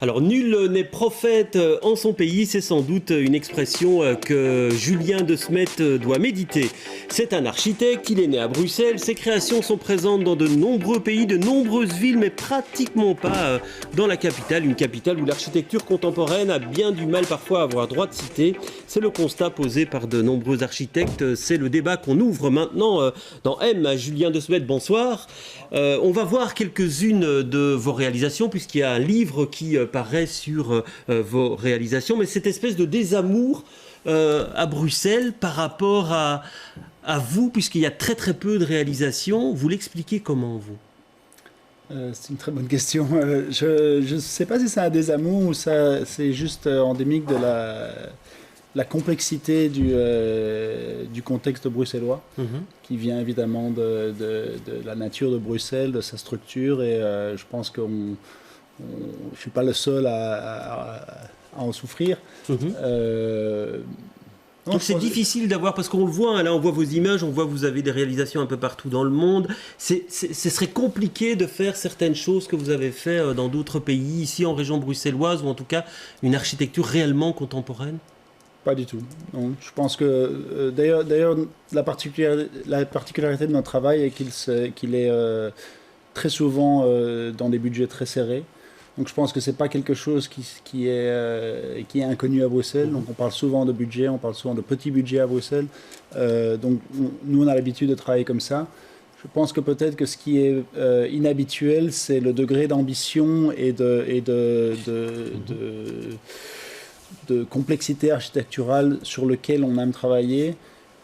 Alors, nul n'est prophète en son pays, c'est sans doute une expression que Julien de Smet doit méditer. C'est un architecte, il est né à Bruxelles, ses créations sont présentes dans de nombreux pays, de nombreuses villes, mais pratiquement pas dans la capitale, une capitale où l'architecture contemporaine a bien du mal parfois à avoir droit de citer. C'est le constat posé par de nombreux architectes, c'est le débat qu'on ouvre maintenant dans M. Julien de Smet, bonsoir. On va voir quelques-unes de vos réalisations, puisqu'il y a un livre qui paraît sur vos réalisations, mais cette espèce de désamour à Bruxelles par rapport à vous, puisqu'il y a très très peu de réalisations, vous l'expliquez comment, vous? C'est une très bonne question. Je ne sais pas si c'est un désamour ou ça, c'est juste endémique de la complexité du contexte bruxellois, qui vient évidemment de la nature de Bruxelles, de sa structure, et je pense que je ne suis pas le seul à en souffrir. Donc c'est difficile d'avoir, parce qu'on le voit, là on voit vos images, on voit que vous avez des réalisations un peu partout dans le monde. Ce serait compliqué de faire certaines choses que vous avez fait dans d'autres pays, ici en région bruxelloise, ou en tout cas une architecture réellement contemporaine? Pas du tout. Non. Je pense que d'ailleurs la particularité de notre travail est qu'il est très souvent dans des budgets très serrés. Donc je pense que c'est pas quelque chose qui est inconnu à Bruxelles. Donc on parle souvent de budget, on parle souvent de petits budgets à Bruxelles. Donc nous on a l'habitude de travailler comme ça. Je pense que peut-être que ce qui est inhabituel, c'est le degré d'ambition et de complexité architecturale sur lequel on aime travailler,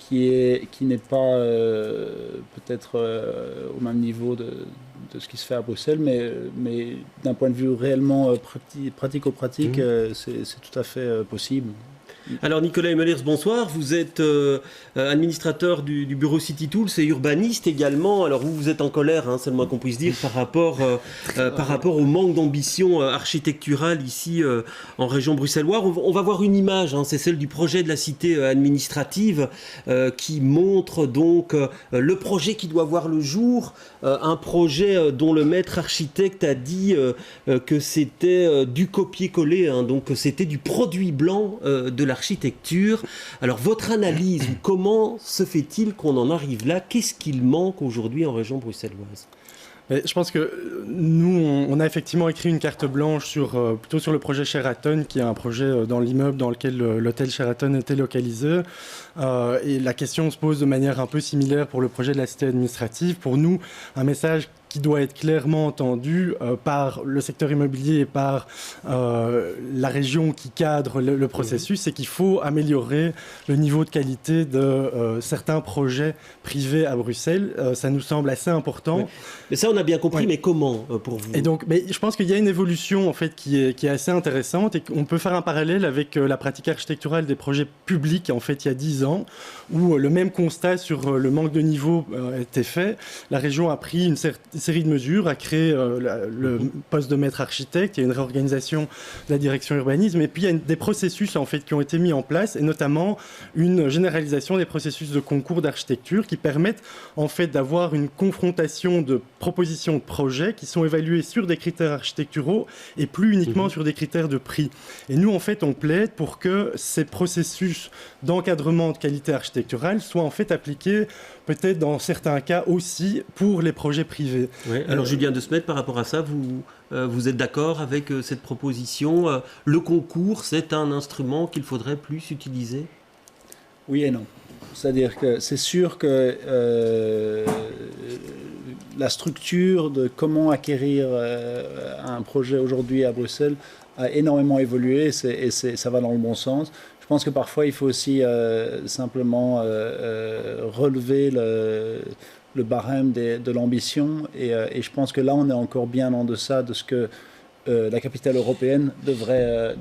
qui n'est pas peut-être au même niveau de ce qui se fait à Bruxelles, mais d'un point de vue réellement pratico-pratique, c'est tout à fait possible. Alors Nicolas Emelers, bonsoir. Vous êtes administrateur du bureau City Tools et urbaniste également. Alors vous êtes en colère, c'est le moins qu'on puisse dire, par rapport au manque d'ambition architecturale ici en région bruxelloise. On va voir une image, c'est celle du projet de la cité administrative qui montre donc le projet qui doit voir le jour. Un projet dont le maître architecte a dit que c'était du copier-coller, donc c'était du produit blanc de l'architecture. Alors votre analyse, comment se fait-il qu'on en arrive là? Qu'est-ce qu'il manque aujourd'hui en région bruxelloise? Je pense que nous, on a effectivement écrit une carte blanche plutôt sur le projet Sheraton, qui est un projet dans l'immeuble dans lequel l'hôtel Sheraton était localisé. Et la question se pose de manière un peu similaire pour le projet de la cité administrative. Pour nous, un message qui doit être clairement entendu par le secteur immobilier et par la région qui cadre le processus, c'est qu'il faut améliorer le niveau de qualité de certains projets privés à Bruxelles. Ça nous semble assez important. Oui. Mais ça, on a bien compris, mais comment pour vous? Et donc, je pense qu'il y a une évolution en fait, qui est assez intéressante et qu'on peut faire un parallèle avec la pratique architecturale des projets publics en fait, il y a 10 ans, où le même constat sur le manque de niveau était fait. La région a pris une série de mesures, a créé le poste de maître architecte, il y a une réorganisation de la direction urbanisme, et puis il y a des processus en fait, qui ont été mis en place, et notamment une généralisation des processus de concours d'architecture qui permettent en fait, d'avoir une confrontation de propositions de projets qui sont évaluées sur des critères architecturaux et plus uniquement sur des critères de prix. Et nous, en fait, on plaide pour que ces processus d'encadrement de qualité architecturale soient en fait appliqués peut-être dans certains cas aussi pour les projets privés. Oui. Alors Julien de Smet, par rapport à ça, vous êtes d'accord avec cette proposition? Le concours, c'est un instrument qu'il faudrait plus utiliser? Oui et non. C'est-à-dire que c'est sûr que la structure de comment acquérir un projet aujourd'hui à Bruxelles a énormément évolué et ça va dans le bon sens. Je pense que parfois il faut aussi simplement relever le barème de l'ambition et je pense que là on est encore bien en deçà de ce que la capitale européenne devrait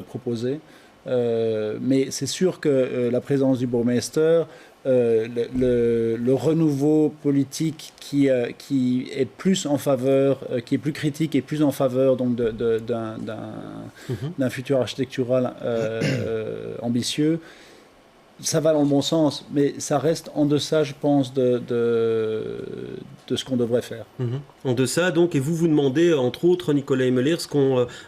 proposer. Mais c'est sûr que la présence du bourgmestre, le renouveau politique qui est plus en faveur, qui est plus critique et plus en faveur donc d'un futur architectural ambitieux, ça va dans le bon sens, mais ça reste en deçà, je pense, de ce qu'on devrait faire. En deçà, donc, et vous demandez, entre autres, Nicolas Emelers,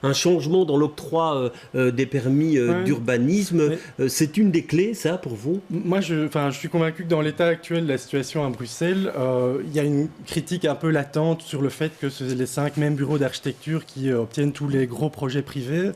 un changement dans l'octroi des permis d'urbanisme. C'est une des clés, ça, pour vous? Moi, je suis convaincu que dans l'état actuel de la situation à Bruxelles, il y a une critique un peu latente sur le fait que c'est les 5 mêmes bureaux d'architecture qui obtiennent tous les gros projets privés.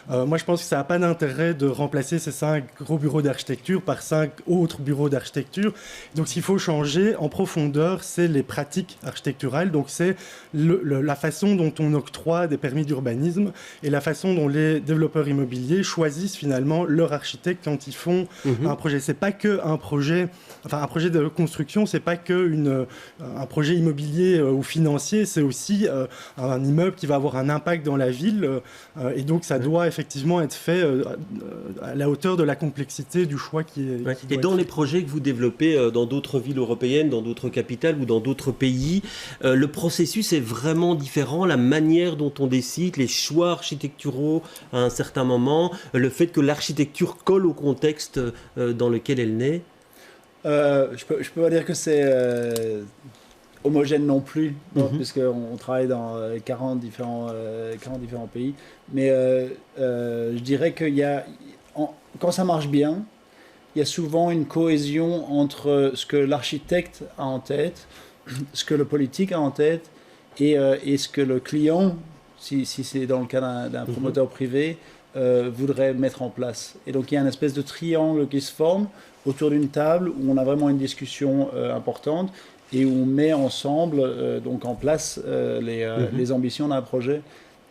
Moi, je pense que ça n'a pas d'intérêt de remplacer ces 5 gros bureaux d'architecture par 5 autres bureaux d'architecture. Donc, ce qu'il faut changer en profondeur, c'est les pratiques architecturales. Donc, c'est la façon dont on octroie des permis d'urbanisme et la façon dont les développeurs immobiliers choisissent finalement leur architecte quand ils font un projet. C'est pas que un projet de construction, c'est pas que un projet immobilier ou financier, c'est aussi un immeuble qui va avoir un impact dans la ville. Et donc, ça doit effectivement être fait à la hauteur de la complexité du choix qui est. Et dans les projets que vous développez dans d'autres villes européennes, dans d'autres capitales ou dans d'autres pays, le processus est vraiment différent, la manière dont on décide, les choix architecturaux à un certain moment, le fait que l'architecture colle au contexte dans lequel elle naît. Je peux pas dire que c'est homogène non plus, puisqu'on travaille dans 40 différents pays. Mais je dirais quand ça marche bien, il y a souvent une cohésion entre ce que l'architecte a en tête, ce que le politique a en tête, et ce que le client, si c'est dans le cas d'un promoteur privé, voudrait mettre en place. Et donc il y a une espèce de triangle qui se forme autour d'une table où on a vraiment une discussion importante et où on met ensemble donc en place les ambitions d'un projet.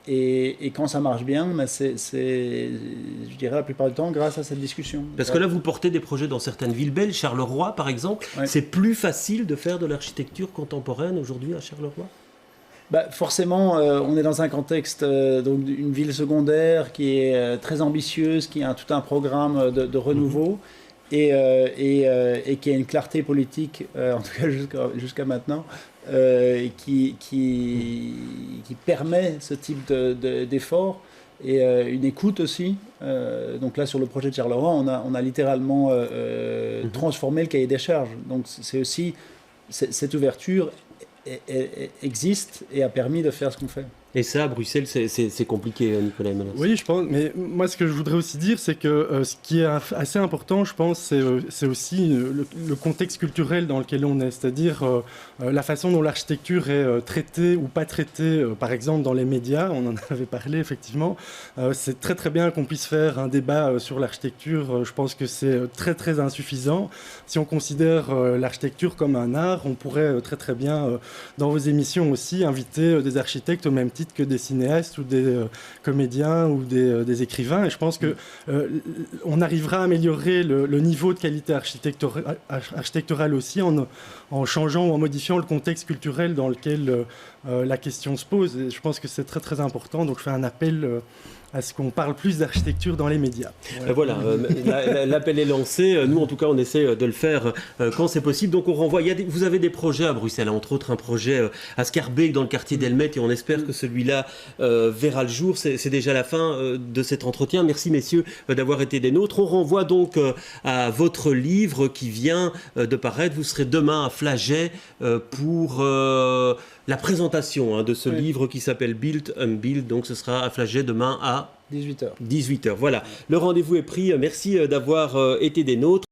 Et quand ça marche bien, c'est, je dirais la plupart du temps, grâce à cette discussion. Parce que là, vous portez des projets dans certaines villes belges, Charleroi par exemple. C'est plus facile de faire de l'architecture contemporaine aujourd'hui à Charleroi? Forcément, on est dans un contexte donc d'une ville secondaire qui est très ambitieuse, qui a tout un programme de renouveau et qui a une clarté politique, en tout cas jusqu'à maintenant, qui permet ce type d'effort et une écoute aussi. Donc là, sur le projet de Charleroi, on a littéralement transformé le cahier des charges. Donc c'est aussi cette ouverture existe et a permis de faire ce qu'on fait. Et ça, à Bruxelles, c'est compliqué, Nicolas Emelers. Oui, je pense, mais moi, ce que je voudrais aussi dire, c'est que ce qui est assez important, je pense, c'est aussi le contexte culturel dans lequel on est, c'est-à-dire la façon dont l'architecture est traitée ou pas traitée, par exemple, dans les médias, on en avait parlé, effectivement. C'est très, très bien qu'on puisse faire un débat sur l'architecture. Je pense que c'est très, très insuffisant. Si on considère l'architecture comme un art, on pourrait très, très bien, dans vos émissions aussi, inviter des architectes au même titre que des cinéastes ou des comédiens ou des écrivains. Et je pense qu'on arrivera à améliorer le niveau de qualité architecturale aussi en changeant ou en modifiant le contexte culturel dans lequel la question se pose. Et je pense que c'est très très important. Donc je fais un appel à ce qu'on parle plus d'architecture dans les médias. Voilà, l'appel est lancé. Nous, en tout cas, on essaie de le faire quand c'est possible. Donc, on renvoie. Vous avez des projets à Bruxelles, entre autres un projet à Schaerbeek dans le quartier d'Elmet, et on espère que celui-là verra le jour. C'est déjà la fin de cet entretien. Merci, messieurs, d'avoir été des nôtres. On renvoie donc à votre livre qui vient de paraître. Vous serez demain à Flagey pour la présentation de ce livre qui s'appelle Build Unbuild. Donc, ce sera à Flagey demain à 18h. 18h, voilà. Le rendez-vous est pris. Merci d'avoir été des nôtres.